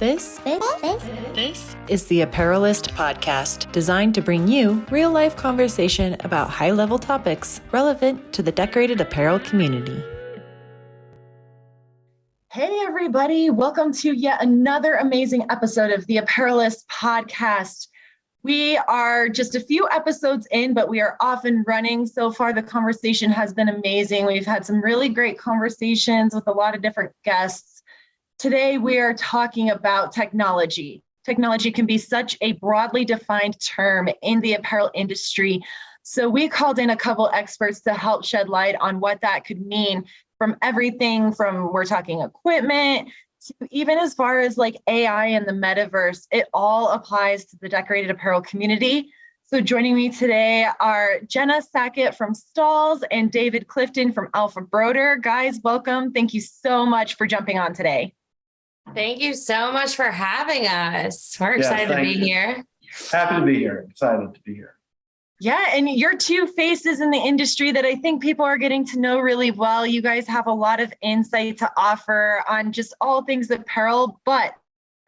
This is the Apparelist podcast, designed to bring you real-life conversation about high-level topics relevant to the decorated apparel community. Hey everybody, welcome to yet another amazing episode of the Apparelist podcast. We are just a few episodes in, but we are off and running. So far, the conversation has been amazing. We've had some really great conversations with a lot of different guests. Today, we are talking about technology. Technology can be such a broadly defined term in the apparel industry. So we called in a couple experts to help shed light on what that could mean, from everything from, we're talking equipment, to even as far as like AI and the metaverse. It all applies to the decorated apparel community. So joining me today are Jenna Sackett from Stalls and David Clifton from Alpha Broder. Guys, welcome. Thank you so much for jumping on today. Thank you so much for having us. We're excited to be here. Happy to be here. Excited to be here. Yeah, and you're two faces in the industry that I think people are getting to know really well. You guys have a lot of insight to offer on just all things apparel, but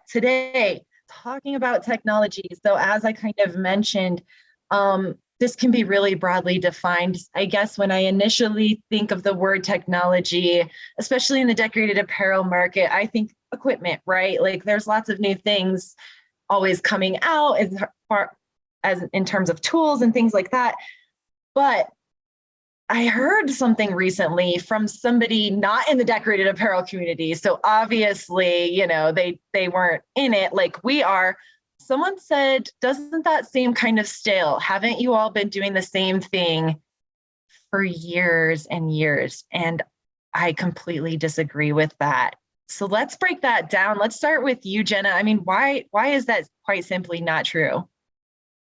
today, talking about technology. So as I kind of mentioned, this can be really broadly defined. I guess when I initially think of the word technology, especially in the decorated apparel market, I think equipment, right? Like there's lots of new things always coming out as far as in terms of tools and things like that. But I heard something recently from somebody not in the decorated apparel community. So obviously, you know, they weren't in it like we are. Someone said, doesn't that seem kind of stale? Haven't you all been doing the same thing for years and years? And I completely disagree with that. So let's break that down. Let's start with you, Jenna. I mean, why is that quite simply not true?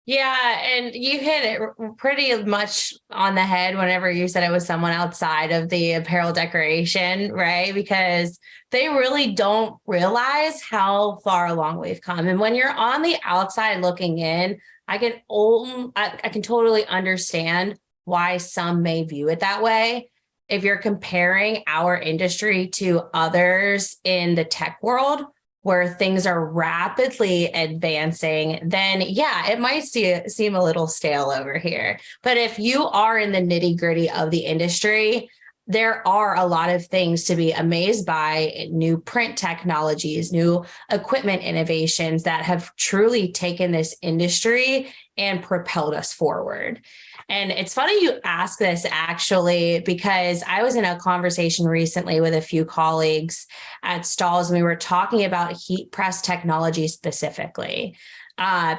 Yeah, and you hit it pretty much on the head whenever you said it was someone outside of the apparel decoration, right? Because they really don't realize how far along we've come. And when you're on the outside looking in, I can totally understand why some may view it that way. If you're comparing our industry to others in the tech world, where things are rapidly advancing, then yeah, it might seem a little stale over here. But if you are in the nitty-gritty of the industry, there are a lot of things to be amazed by: new print technologies, new equipment innovations that have truly taken this industry and propelled us forward. And it's funny you ask this, actually, because I was in a conversation recently with a few colleagues at Stalls, and we were talking about heat press technology specifically,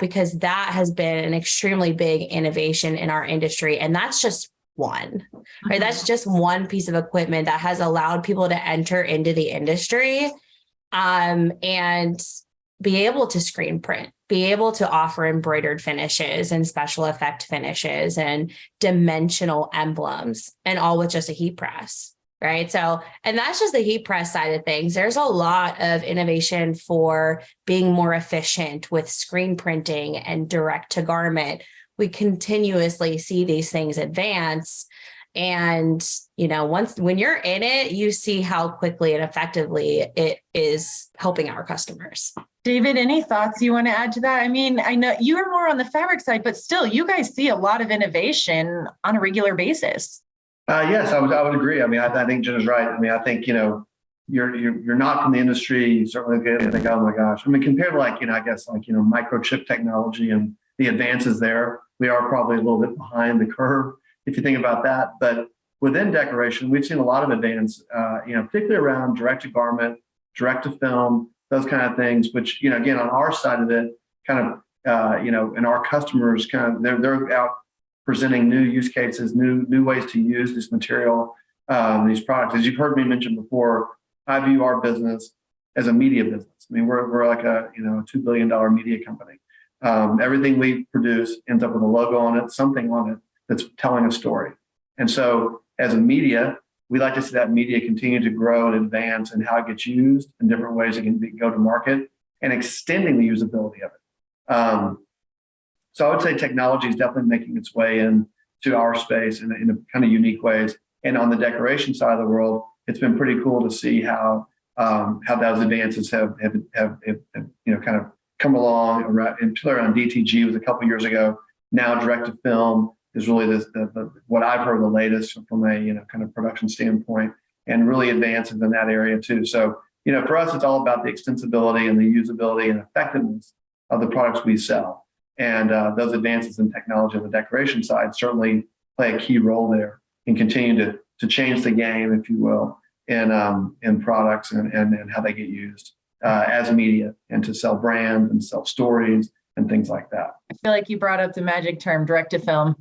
because that has been an extremely big innovation in our industry. And that's just one, right? That's just one piece of equipment that has allowed people to enter into the industry and be able to screen print, be able to offer embroidered finishes and special effect finishes and dimensional emblems, and all with just a heat press, right? So, and that's just the heat press side of things. There's a lot of innovation for being more efficient with screen printing and direct to garment. We continuously see these things advance. And, you know, when you're in it, you see how quickly and effectively it is helping our customers. David, any thoughts you want to add to that? I mean, I know you are more on the fabric side, but still, you guys see a lot of innovation on a regular basis. Yes, I would agree. I mean, I think Jenna's right. I mean, I think, you know, you're not from the industry. You certainly get and think, oh my gosh. I mean, compared to like, you know, I guess like, you know, microchip technology and the advances there, we are probably a little bit behind the curve if you think about that. But within decoration, we've seen a lot of advance, you know, particularly around direct to garment, direct to film, those kind of things, which, you know, again, on our side of it, kind of, you know, and our customers kind of, they're out presenting new use cases, new ways to use this material, these products. As you've heard me mention before, I view our business as a media business. I mean, we're like a, you know, $2 billion media company. Everything we produce ends up with a logo on it, something on it that's telling a story. And so as a media, we like to see that media continue to grow and advance and how it gets used in different ways it can go to market and extending the usability of it. So I would say technology is definitely making its way into our space in a kind of unique ways. And on the decoration side of the world, it's been pretty cool to see how how those advances have kind of come along around, in particular on DTG was a couple of years ago. Now direct to film is really what I've heard the latest from a kind of production standpoint, and really advances in that area too. So for us, it's all about the extensibility and the usability and effectiveness of the products we sell. And those advances in technology on the decoration side certainly play a key role there and continue to change the game, if you will, in products and how they get used as media, and to sell brands and sell stories and things like that. I feel like you brought up the magic term, direct to film.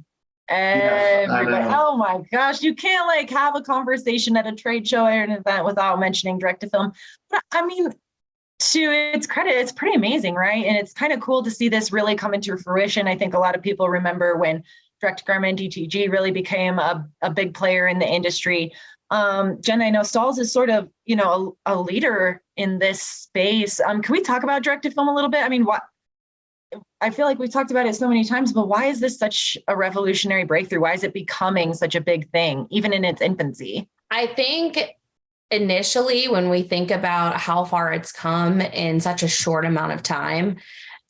Yes, Everybody, oh my gosh, you can't have a conversation at a trade show or an event without mentioning direct to film. But I mean, to its credit, it's pretty amazing, right? And it's kind of cool to see this really come into fruition. I think a lot of people remember when direct to garment DTG really became a big player in the industry. Jen, I know Stalls is sort of, a leader in this space. Can we talk about direct to film a little bit? I mean, I feel like we've talked about it so many times, but why is this such a revolutionary breakthrough? Why is it becoming such a big thing, even in its infancy? I think initially, when we think about how far it's come in such a short amount of time,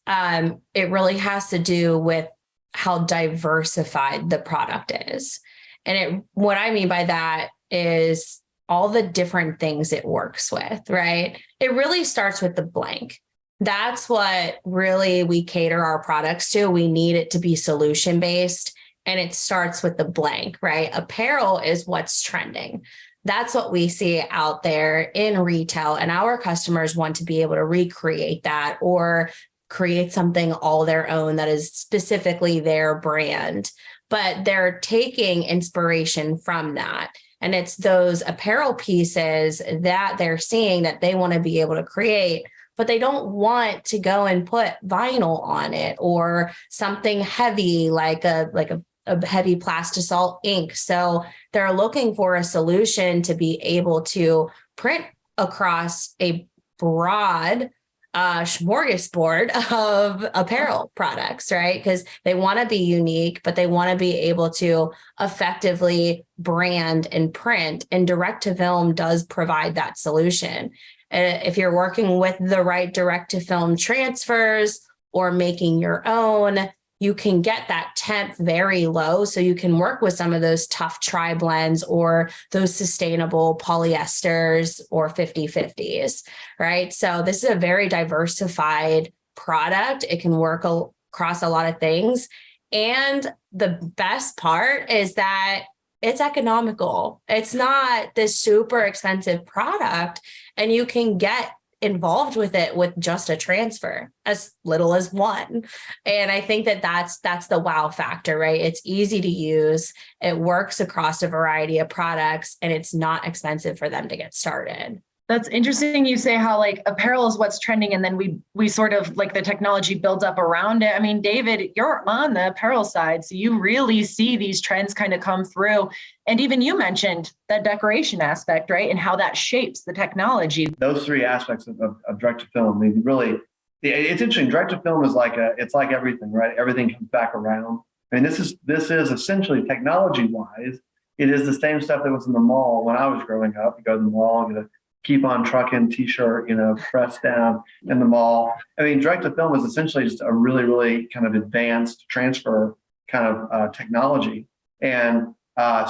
it really has to do with how diversified the product is. And what I mean by that is all the different things it works with, right? It really starts with the blank. That's what really we cater our products to. We need it to be solution-based, and it starts with the blank, right? Apparel is what's trending. That's what we see out there in retail, and our customers want to be able to recreate that or create something all their own that is specifically their brand, but they're taking inspiration from that. And it's those apparel pieces that they're seeing that they want to be able to create, but they don't want to go and put vinyl on it or something heavy like a heavy plastisol ink. So they're looking for a solution to be able to print across a broad smorgasbord of apparel products, right? Because they want to be unique, but they want to be able to effectively brand and print, and direct to film does provide that solution. If you're working with the right direct to film transfers or making your own, you can get that temp very low. So you can work with some of those tough tri blends or those sustainable polyesters or 50/50s, right? So this is a very diversified product. It can work across a lot of things. And the best part is that it's economical. It's not this super expensive product, and you can get involved with it with just a transfer, as little as one. And I think that's the wow factor, right? It's easy to use. It works across a variety of products, and it's not expensive for them to get started. That's interesting. You say how apparel is what's trending, and then we sort of the technology builds up around it. I mean, David, you're on the apparel side, so you really see these trends kind of come through. And even you mentioned that decoration aspect, right? And how that shapes the technology. Those three aspects of direct to film, I mean, really, it's interesting. Direct to film is it's like everything, right? Everything comes back around. I mean, this is essentially technology-wise, it is the same stuff that was in the mall when I was growing up. You go to the mall, get a keep on trucking t-shirt, pressed down in the mall. I mean, direct to film is essentially just a really, really kind of advanced transfer kind of technology. And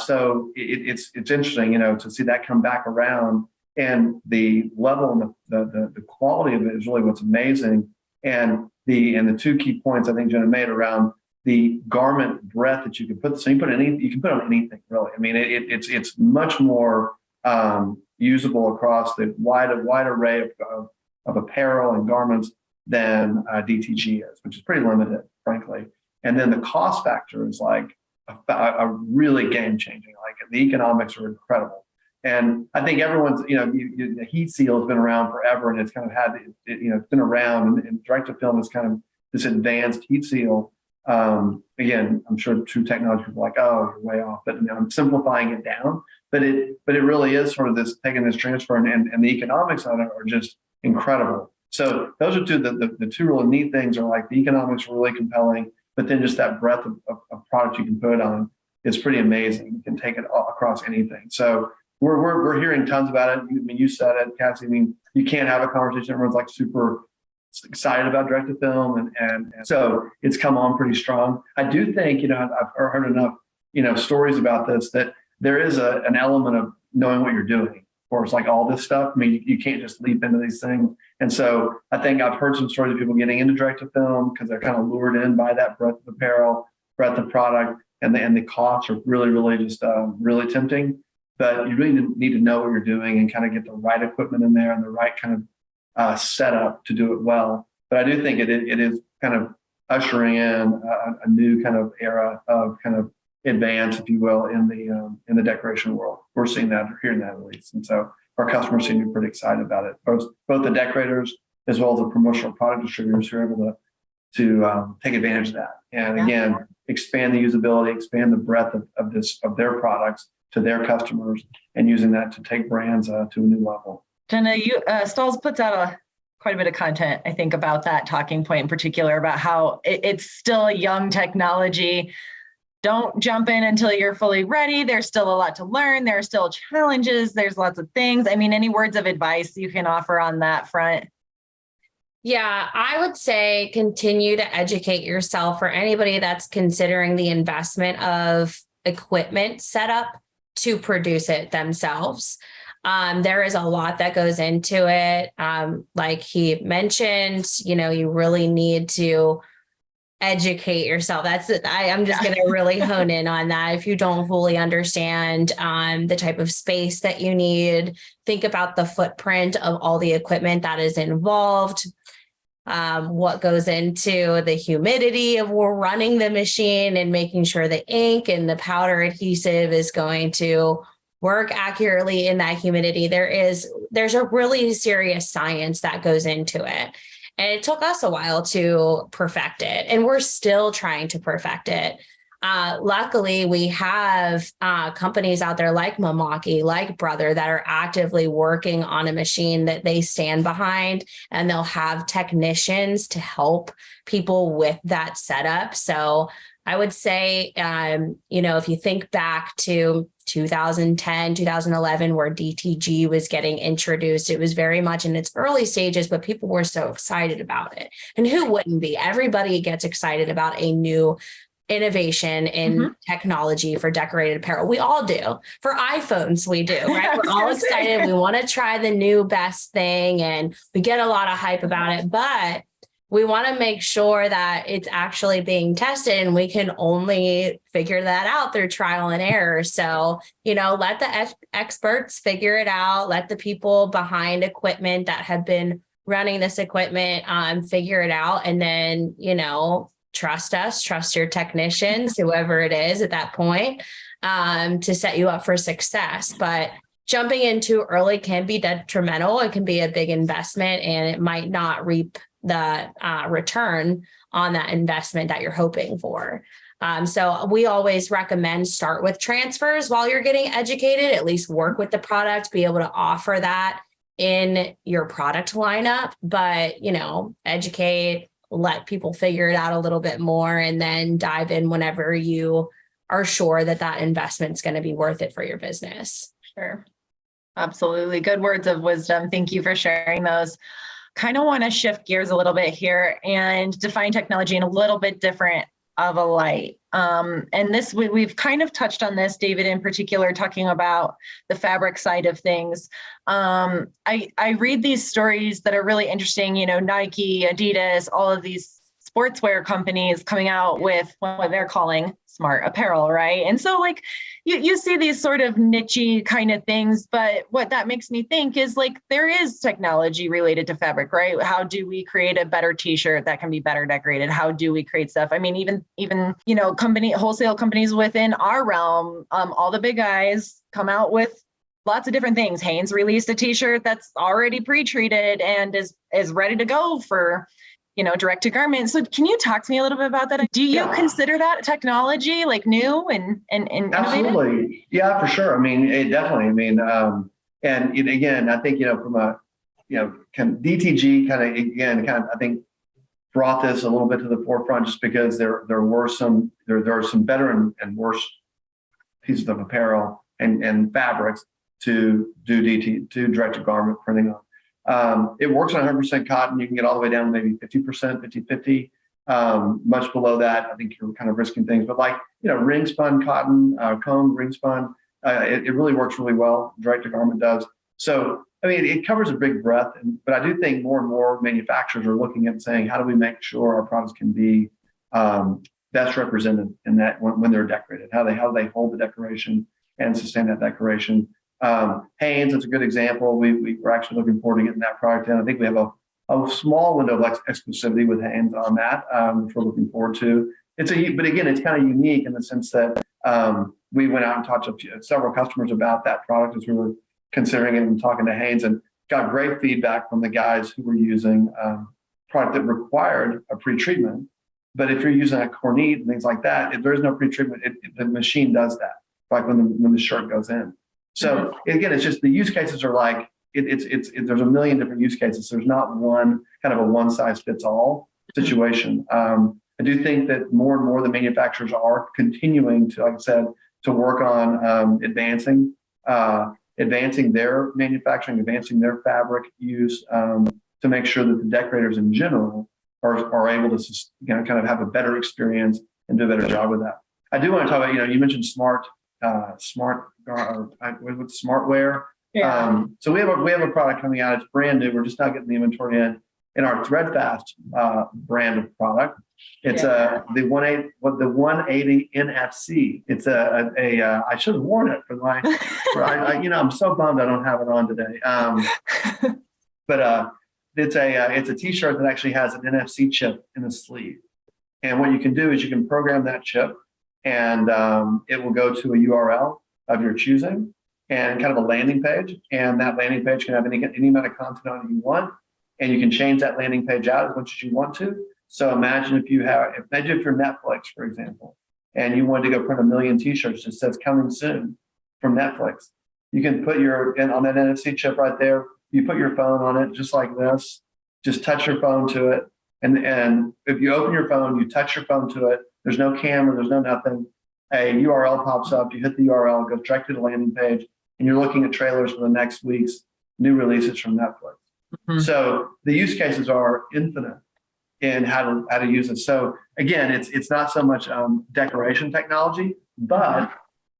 so it's interesting, to see that come back around, and the level and the quality of it is really what's amazing. And the two key points I think Jenna made around the garment breadth that you can put. So you can put on anything really. I mean, it's much more usable across the wide array of apparel and garments than DTG is, which is pretty limited, frankly. And then the cost factor is a really game changing. The economics are incredible. And I think everyone's, the heat seal has been around forever, and it's kind of it's been around, and direct to film is kind of this advanced heat seal. Again, I'm sure true technology people are like, oh, you're way off, but I'm simplifying it down. But it really is sort of this taking this transfer, and the economics on it are just incredible. So those are the two really neat things are the economics are really compelling, but then just that breadth of product you can put on is pretty amazing. You can take it across anything. So we're hearing tons about it. I mean, you said it, Cassie. I mean, you can't have a conversation. Everyone's like super excited about direct to film, and so it's come on pretty strong. I do think, I've heard enough, stories about this, that there is an element of knowing what you're doing. Of course, like all this stuff. I mean, you can't just leap into these things. And so I think I've heard some stories of people getting into direct to film because they're kind of lured in by that breadth of apparel, breadth of product, and the costs are really, really just really tempting. But you really need to know what you're doing and kind of get the right equipment in there and the right kind of setup to do it well. But I do think it is kind of ushering in a new kind of era of kind of advance, if you will, in the decoration world. We're seeing that, or hearing that at least. And so our customers seem to be pretty excited about it. Both the decorators as well as the promotional product distributors who are able to take advantage of that. And again, expand the usability, expand the breadth of their products to their customers, and using that to take brands to a new level. Jenna, Stalls puts out quite a bit of content, I think, about that talking point in particular, about how it's still a young technology. Don't jump in until you're fully ready. There's still a lot to learn. There are still challenges. There's lots of things. I mean, any words of advice you can offer on that front? Yeah, I would say continue to educate yourself, for anybody that's considering the investment of equipment setup to produce it themselves. There is a lot that goes into it. Like he mentioned, you really need to educate yourself. That's it. I'm just going to really hone in on that. If you don't fully understand the type of space that you need, think about the footprint of all the equipment that is involved. What goes into the humidity of running the machine and making sure the ink and the powder adhesive is going to work accurately in that humidity. There's a really serious science that goes into it. And it took us a while to perfect it, and we're still trying to perfect it. Luckily, we have companies out there like Mamaki, like Brother, that are actively working on a machine that they stand behind, and they'll have technicians to help people with that setup. So I would say, if you think back to 2010, 2011, where DTG was getting introduced, it was very much in its early stages, but people were so excited about it. And who wouldn't be? Everybody gets excited about a new innovation in technology for decorated apparel. We all do. For iPhones, we do, right? We're all excited. We want to try the new best thing, and we get a lot of hype about it, but we want to make sure that it's actually being tested, and we can only figure that out through trial and error. So, let the experts figure it out. Let the people behind equipment that have been running this equipment figure it out. And then, trust us, trust your technicians, whoever it is at that point, to set you up for success. But jumping in too early can be detrimental. It can be a big investment, and it might not reap the return on that investment that you're hoping for. So we always recommend start with transfers while you're getting educated, at least work with the product, be able to offer that in your product lineup, but, educate, let people figure it out a little bit more, and then dive in whenever you are sure that investment's going to be worth it for your business. Sure. Absolutely. Good words of wisdom. Thank you for sharing those. Kind of want to shift gears a little bit here and define technology in a little bit different of a light. And this, we've kind of touched on this, David, in particular, talking about the fabric side of things. I read these stories that are really interesting, Nike, Adidas, all of these sportswear companies coming out with what they're calling smart apparel, right? And so you see these sort of niche-y kind of things, but what that makes me think is there is technology related to fabric, right? How do we create a better t-shirt that can be better decorated? How do we create stuff? I mean, even wholesale companies within our realm, all the big guys come out with lots of different things. Hanes released a t-shirt that's already pre-treated and is ready to go for direct to garment. So can you talk to me a little bit about that? Do you consider that technology new and absolutely innovative? Yeah, for sure. I mean, it definitely, and again, I think, from a, kind of DTG I think brought this a little bit to the forefront, just because there are some better and worse pieces of apparel and fabrics. to do direct to garment printing on. It works on 100% cotton. You can get all the way down to maybe 50%, 50-50. Much below that, I think you're kind of risking things. But like, ring spun cotton, comb, ring spun, it really works really well. Direct to garment does. So, I mean, it covers a big breadth. But I do think more and more manufacturers are looking at saying, how do we make sure our products can be best represented in that when they're decorated? How do they hold the decoration and sustain that decoration? Hanes is a good example. We're actually looking forward to getting that product in. I think we have a small window of exclusivity with Hanes on that, which we're looking forward to. But again, it's kind of unique in the sense that we went out and talked to several customers about that product as we were considering it and talking to Hanes, and got great feedback from the guys who were using product that required a pre-treatment. But if you're using a cornette and things like that, if there's no pre-treatment, the machine does that, like when the shirt goes in. So again, it's just the use cases are like, there's a million different use cases. There's not one kind of a one size fits all situation. I do think that more and more the manufacturers are continuing to, like I said, to work on advancing their manufacturing, advancing their fabric use to make sure that the decorators in general are able to kind of have a better experience and do a better job with that. I do want to talk about, you mentioned smartwear. Yeah. So we have a product coming out. It's brand new. We're just not getting the inventory in our Threadfast brand of product. It's the 180 NFC. It's I should have worn it I'm so bummed I don't have it on today. But it's a t-shirt that actually has an NFC chip in the sleeve. And what you can do is you can program that chip, and it will go to a URL of your choosing and kind of a landing page. And that landing page can have any amount of content on it you want. And you can change that landing page out as much as you want to. So imagine if you're Netflix, for example, and you wanted to go print 1 million t-shirts that says coming soon from Netflix. You can put on that NFC chip right there, you put your phone on it just like this, just touch your phone to it. And if you open your phone, you touch your phone to it, there's no camera, there's no nothing. A URL pops up, you hit the URL, goes direct to the landing page, and you're looking at trailers for the next week's new releases from Netflix. Mm-hmm. So the use cases are infinite in how to use it. So again, it's not so much decoration technology, but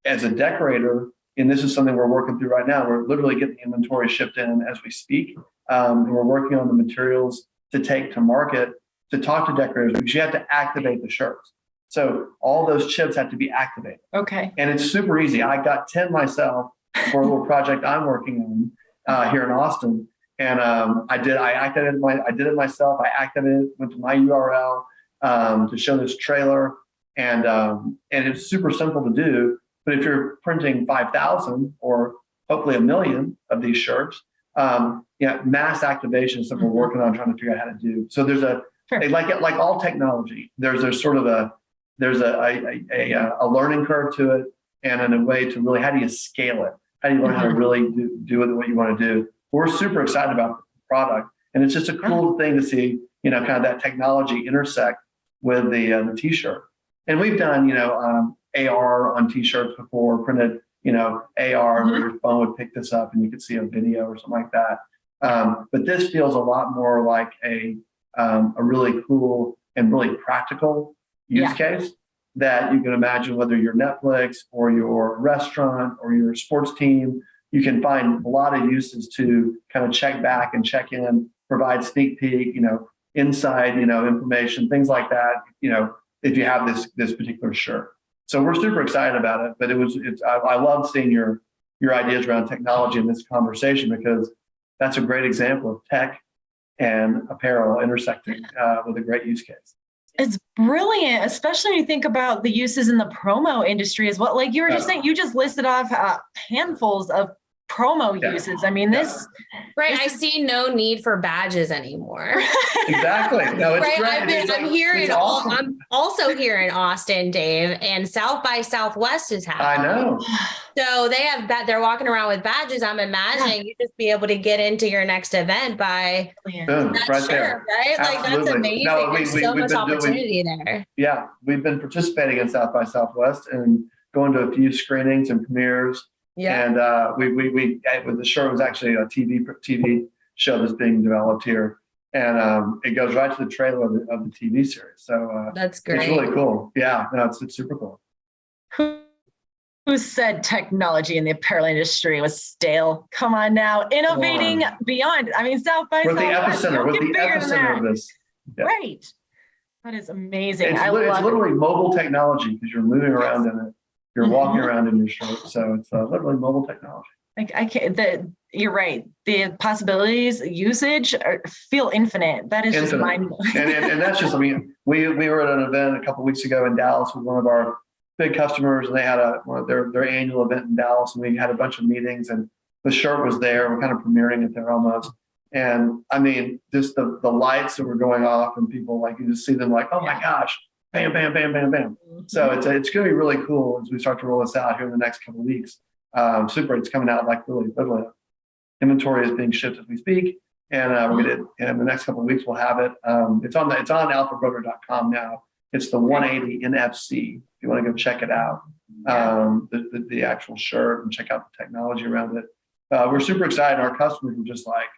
as a decorator, and this is something we're working through right now, we're literally getting the inventory shipped in as we speak. And we're working on the materials to take to market to talk to decorators, because you have to activate the shirts. So all those chips have to be activated. Okay. And it's super easy. I got 10 myself for a little project I'm working on here in Austin. And I did it myself. I activated it, went to my URL to show this trailer. And it's super simple to do. But if you're printing 5,000 or hopefully 1 million of these shirts, mass activation is something we're working on, trying to figure out how to do. So there's like all technology, there's a learning curve to it, and in a way to really, how do you scale it? How do you learn how to really do what you want to do? We're super excited about the product, and it's just a cool thing to see, kind of that technology intersect with the t-shirt. And we've done, AR on t-shirts before, printed, AR where your phone would pick this up and you could see a video or something like that. But this feels a lot more like a really cool and really practical use case that you can imagine, whether you're Netflix or your restaurant or your sports team. You can find a lot of uses to kind of check back and check in, provide sneak peek, inside, information, things like that, if you have this particular shirt. So we're super excited about it, but I love seeing your ideas around technology in this conversation, because that's a great example of tech and apparel intersecting with a great use case. It's brilliant, especially when you think about the uses in the promo industry as well. Like you were just saying, you just listed off handfuls of promo uses. I mean, I see no need for badges anymore. Exactly. No, it's great. I'm also here in Austin, Dave, and South by Southwest is happening. I know. So they have that. They're walking around with badges. I'm imagining you just be able to get into your next event by boom, right there. Right? Absolutely. Like that's amazing. No, There's so much opportunity there. Yeah, we've been participating in South by Southwest and going to a few screenings and premieres. Yeah. And the shirt was actually a TV show that's being developed here. And it goes right to the trailer of the TV series. So That's great. it's really cool. Yeah, no, it's super cool. Who said technology in the apparel industry was stale? Come on now, innovating beyond. I mean, South by We're Southwest. the epicenter of this. Yeah. Right. That is amazing. It's I love literally mobile technology because you're moving around in it. You're walking around in your shirt. So it's literally mobile technology. I can't. You're right. The possibilities, usage feel infinite. That is just mind-blowing. and that's just. I mean, we were at an event a couple of weeks ago in Dallas with one of our big customers, and they had one of their annual event in Dallas, and we had a bunch of meetings, and the shirt was there. We're kind of premiering it there almost. And I mean, just the lights that were going off, and people like you just see them like, oh my gosh, bam, bam, bam, bam, bam. So it's going to be really cool as we start to roll this out here in the next couple of weeks. It's coming out like really literally. Inventory is being shipped as we speak, and we're going to in the next couple of weeks we'll have it. It's on alphabroker.com now. It's the 180 NFC. If you want to go check it out, the actual shirt and check out the technology around it. We're super excited. Our customers were just like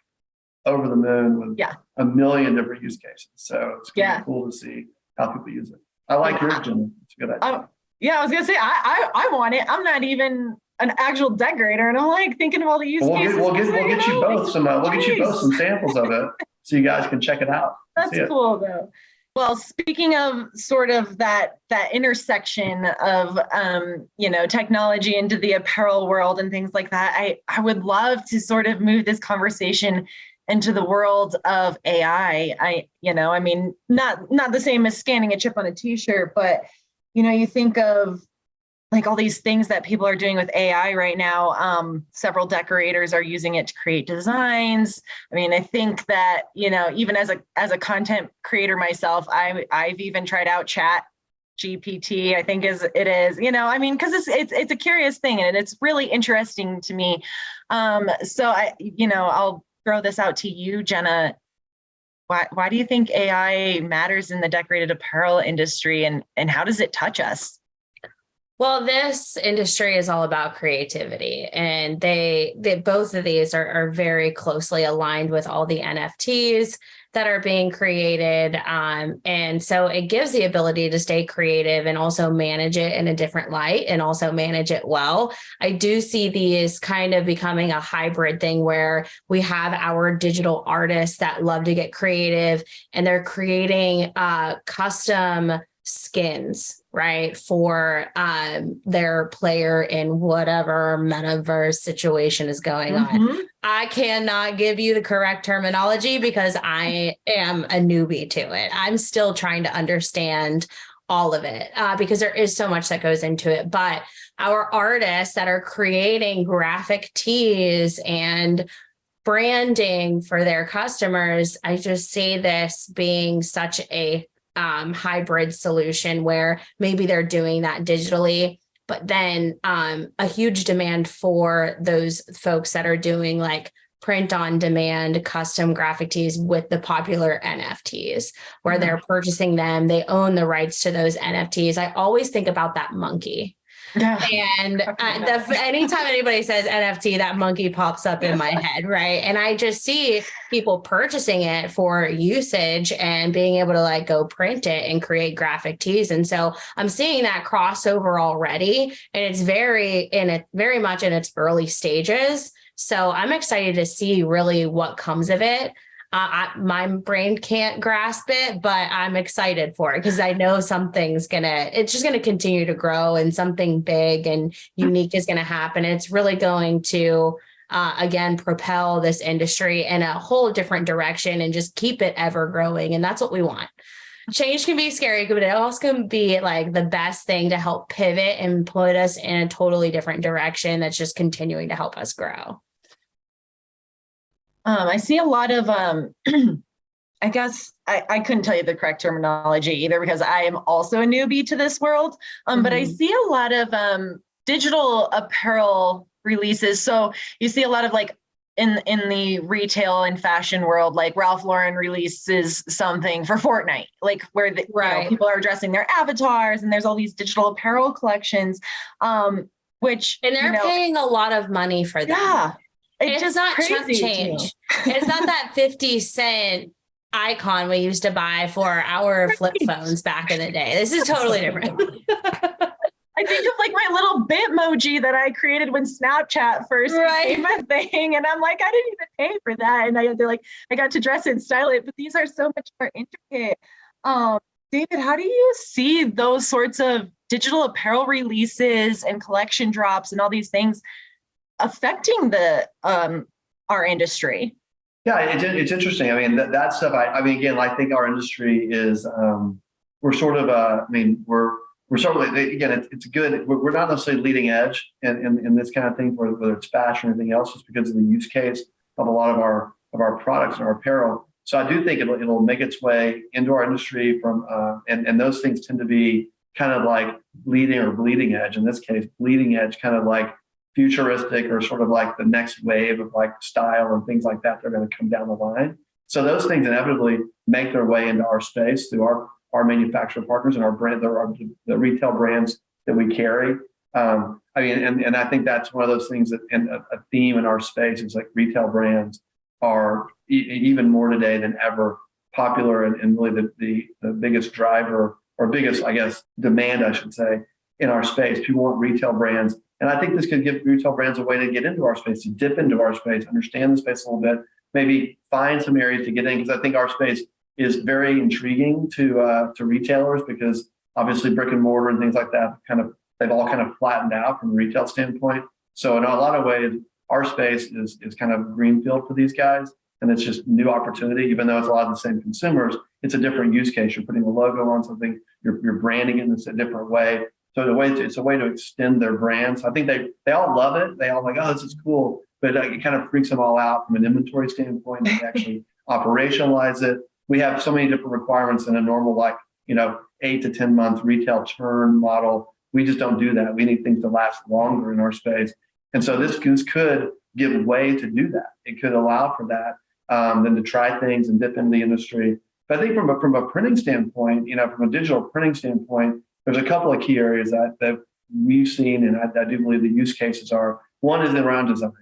over the moon with a million different use cases. So it's going to be cool to see how people use it. I like yours, Jenna. It's a good idea. I was going to say, I want it. I'm not even an actual decorator, and I'm like thinking of all the use cases. We'll get you both some samples of it so you guys can check it out. That's cool though. Well, speaking of sort of that intersection of technology into the apparel world and things like that, I would love to sort of move this conversation into the world of AI. I mean, not the same as scanning a chip on a t-shirt, but you think of like all these things that people are doing with AI right now. Several decorators are using it to create designs. I mean, I think that, even as a content creator myself, I've even tried out Chat GPT, I think it is, because it's a curious thing and it's really interesting to me. So I'll throw this out to you, Jenna. Why do you think AI matters in the decorated apparel industry, and how does it touch us? Well, this industry is all about creativity, and they both of these are very closely aligned with all the NFTs that are being created. And so it gives the ability to stay creative and also manage it in a different light and also manage it well. I do see these kind of becoming a hybrid thing where we have our digital artists that love to get creative, and they're creating custom skins, right, for their player in whatever metaverse situation is going on. I cannot give you the correct terminology because I am a newbie to it. I'm still trying to understand all of it because there is so much that goes into it. But our artists that are creating graphic tees and branding for their customers, I just see this being such a hybrid solution where maybe they're doing that digitally, but then a huge demand for those folks that are doing like print on demand, custom graphic tees with the popular NFTs where they're purchasing them. They own the rights to those NFTs. I always think about that monkey. And anytime anybody says NFT, that monkey pops up in my head, right? And I just see people purchasing it for usage and being able to like go print it and create graphic tees. And so I'm seeing that crossover already, and it's very much in its early stages. So I'm excited to see really what comes of it. My brain can't grasp it, but I'm excited for it because I know it's just going to continue to grow, and something big and unique is going to happen. It's really going to, again, propel this industry in a whole different direction and just keep it ever growing. And that's what we want. Change can be scary, but it also can be like the best thing to help pivot and put us in a totally different direction that's just continuing to help us grow. I see a lot of, I guess I couldn't tell you the correct terminology either because I am also a newbie to this world. But I see a lot of digital apparel releases. So you see a lot of like in the retail and fashion world, like Ralph Lauren releases something for Fortnite, like where people are dressing their avatars, and there's all these digital apparel collections. which, And they're paying a lot of money for them. yeah, It's just not chump crazy change. It's not that 50-cent icon we used to buy for our flip phones back in the day. This is totally different. I think of like my little Bitmoji that I created when Snapchat first became a thing. And I'm like, I didn't even pay for that. And I got to dress it and style it, but these are so much more intricate. David, how do you see those sorts of digital apparel releases and collection drops and all these things affecting the our industry? Yeah, it's interesting. I mean, that stuff, I mean, again, I think our industry is, we're sort of, we're sort of, again, it's good. We're not necessarily leading edge in this kind of thing, whether it's fashion or anything else, just because of the use case of a lot of our products and our apparel. So I do think it'll make its way into our industry and those things tend to be kind of like leading or bleeding edge. In this case, bleeding edge, kind of like futuristic or sort of like the next wave of like style and things like that. They're going to come down the line. So those things inevitably make their way into our space through our manufacturer partners and our brand, the retail brands that we carry. I mean, and I think that's one of those things that, and a theme in our space is like retail brands are even more today than ever popular and really the biggest driver or biggest, I guess, demand, I should say, in our space. People want retail brands. And I think this could give retail brands a way to get into our space, to dip into our space, understand the space a little bit, maybe find some areas to get in, because I think our space is very intriguing to retailers, because obviously brick and mortar and things like that they've all kind of flattened out from a retail standpoint. So in a lot of ways, our space is kind of greenfield for these guys, and it's just new opportunity. Even though it's a lot of the same consumers, it's a different use case. You're putting a logo on something, you're branding it in a different way. So it's a way to extend their brands. I think they all love it. They all like, oh, this is cool, but it kind of freaks them all out from an inventory standpoint and actually operationalize it. We have so many different requirements in a normal 8 to 10 month retail turn model. We just don't do that. We need things to last longer in our space. And so this could give way to do that. It could allow for that, then to try things and dip into the industry. But I think from a printing standpoint, from a digital printing standpoint, there's a couple of key areas that we've seen, and I do believe the use cases are. One is around design,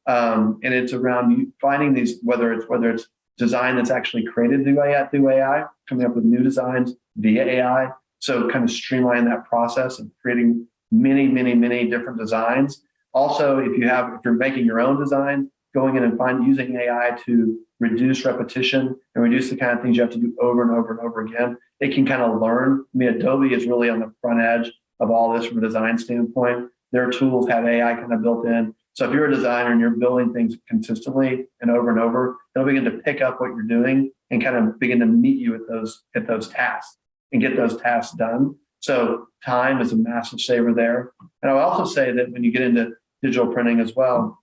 and it's around finding these, whether it's design that's actually created through AI, coming up with new designs via AI. So kind of streamline that process of creating many, many, many different designs. Also, if you're making your own design, going in and using AI to reduce repetition and reduce the kind of things you have to do over and over and over again. It can kind of learn. I mean, Adobe is really on the front edge of all this from a design standpoint. Their tools have AI kind of built in. So if you're a designer and you're building things consistently and over, they'll begin to pick up what you're doing and kind of begin to meet you at those tasks and get those tasks done. So time is a massive saver there. And I would also say that when you get into digital printing as well,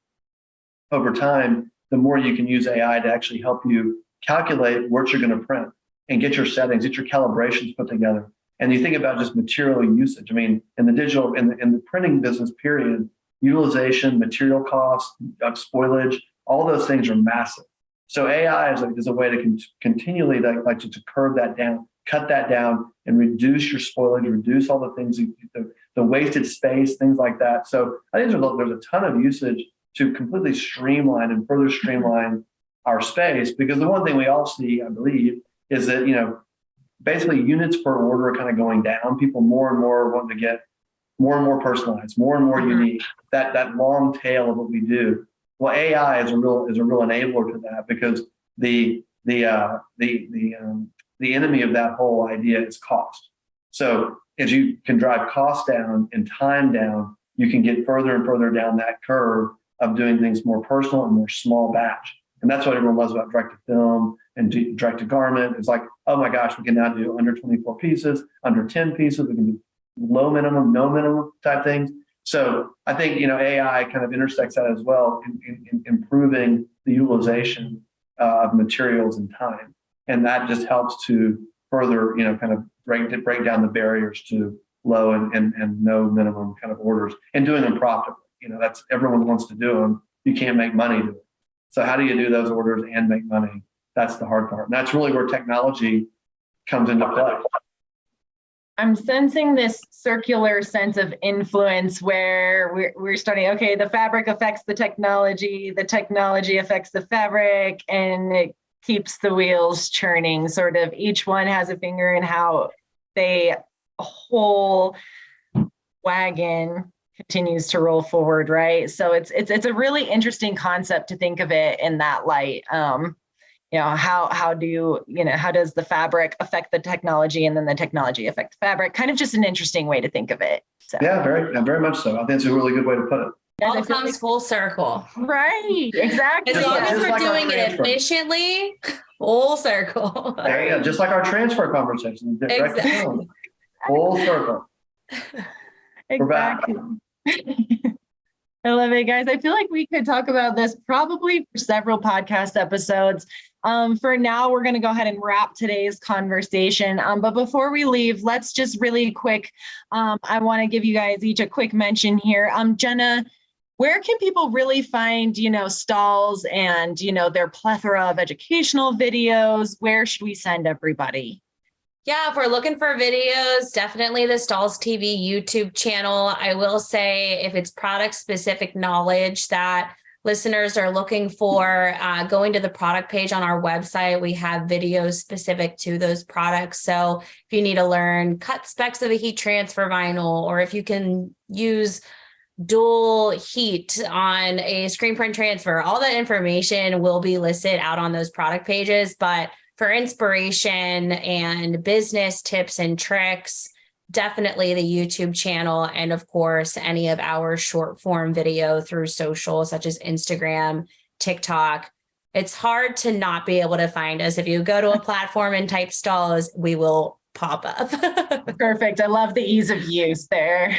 over time, the more you can use AI to actually help you calculate what you're going to print and get your settings, get your calibrations put together. And you think about just material usage. I mean, in the printing business period, utilization, material costs, spoilage, all those things are massive. So AI is a way to continually to curve that down, cut that down, and reduce your spoilage, reduce all the things, the wasted space, things like that. So I think there's a ton of usage to completely streamline and further streamline our space, because the one thing we all see, I believe, is that basically units per order are kind of going down. People more and more want to get more and more personalized, more and more unique. That long tail of what we do. Well, AI is a real enabler to that, because the enemy of that whole idea is cost. So as you can drive costs down and time down, you can get further and further down that curve of doing things more personal and more small batch. And that's what everyone loves about direct to film and direct to garment. It's like, oh my gosh, we can now do under 24 pieces, under 10 pieces. We can do low minimum, no minimum type things. So I think, AI kind of intersects that as well in improving the utilization of materials and time. And that just helps to further, kind of break down the barriers to low and no minimum kind of orders and doing them profitably. That's, everyone wants to do them. You can't make money doing it. So how do you do those orders and make money? That's the hard part. And that's really where technology comes into play. I'm sensing this circular sense of influence where we're starting, okay, the fabric affects the technology affects the fabric, and it keeps the wheels churning. Sort of each one has a finger in how a whole wagon continues to roll forward, right? So it's a really interesting concept to think of it in that light. How does the fabric affect the technology, and then the technology affect the fabric? Kind of just an interesting way to think of it. So. Yeah, very much so. I think it's a really good way to put it. All comes full circle. Right, exactly. As long as we're like doing it efficiently, full circle. There you go. Just like our transfer conversation. Exactly. Full circle. Exactly. I love it, guys. I feel like we could talk about this probably for several podcast episodes. For now, we're going to go ahead and wrap today's conversation. But before we leave, let's just really quick, I want to give you guys each a quick mention here. Jenna, where can people really find, stalls and, their plethora of educational videos? Where should we send everybody? Yeah, if we're looking for videos, definitely the Stalls TV YouTube channel. I will say if it's product specific knowledge that listeners are looking for, going to the product page on our website, we have videos specific to those products. So if you need to learn cut specs of a heat transfer vinyl, or if you can use dual heat on a screen print transfer, all that information will be listed out on those product pages. But for inspiration and business tips and tricks, definitely the YouTube channel. And of course, any of our short form video through social, such as Instagram, TikTok. It's hard to not be able to find us. If you go to a platform and type Stalls, we will pop up. Perfect. I love the ease of use there.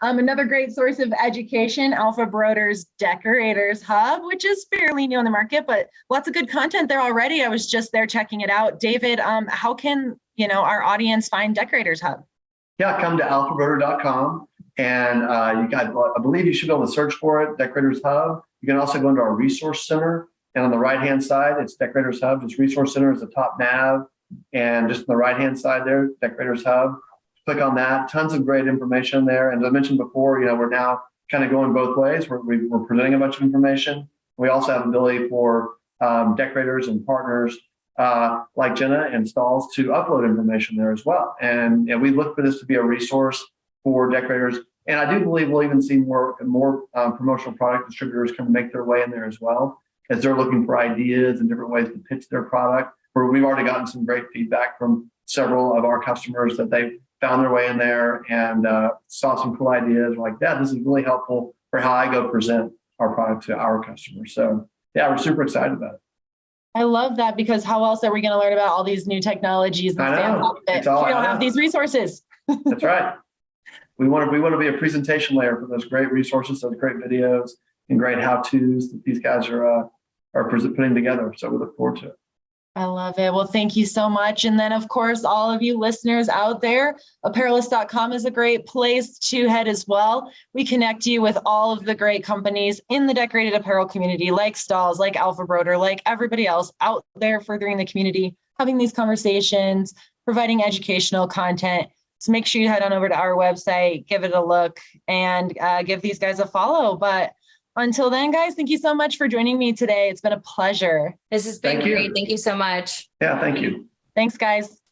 Another great source of education, Alpha Broder's Decorators Hub, which is fairly new on the market, but lots of good content there already. I was just there checking it out. David, how can our audience find Decorators Hub? Yeah, come to alphabroder.com, and I believe you should be able to search for it, Decorators Hub. You can also go into our resource center, and on the right-hand side, it's Decorators Hub. Just resource center is the top nav. And just on the right-hand side there, Decorators Hub, click on that. Tons of great information there. And as I mentioned before, we're now kind of going both ways. We're presenting a bunch of information. We also have the ability for decorators and partners like Jenna and Stalls to upload information there as well. And we look for this to be a resource for decorators. And I do believe we'll even see more promotional product distributors come make their way in there as well, as they're looking for ideas and different ways to pitch their product. Where we've already gotten some great feedback from several of our customers that they found their way in there and saw some cool ideas like that. This is really helpful for how I go present our product to our customers. So yeah, we're super excited about it. I love that, because how else are we going to learn about all these new technologies and stay on top of it if we don't have these resources? That's right. We want to be a presentation layer for those great resources, those great videos and great how-tos that these guys are putting together. So we look forward to it. I love it. Well, thank you so much. And then, of course, all of you listeners out there, apparelist.com is a great place to head as well. We connect you with all of the great companies in the decorated apparel community, like Stalls, like Alpha Broder, like everybody else out there furthering the community, having these conversations, providing educational content. So make sure you head on over to our website, give it a look, and give these guys a follow. But until then, guys, thank you so much for joining me today. It's been a pleasure. This has been great. Thank you so much. Yeah, thank you. Thanks, guys.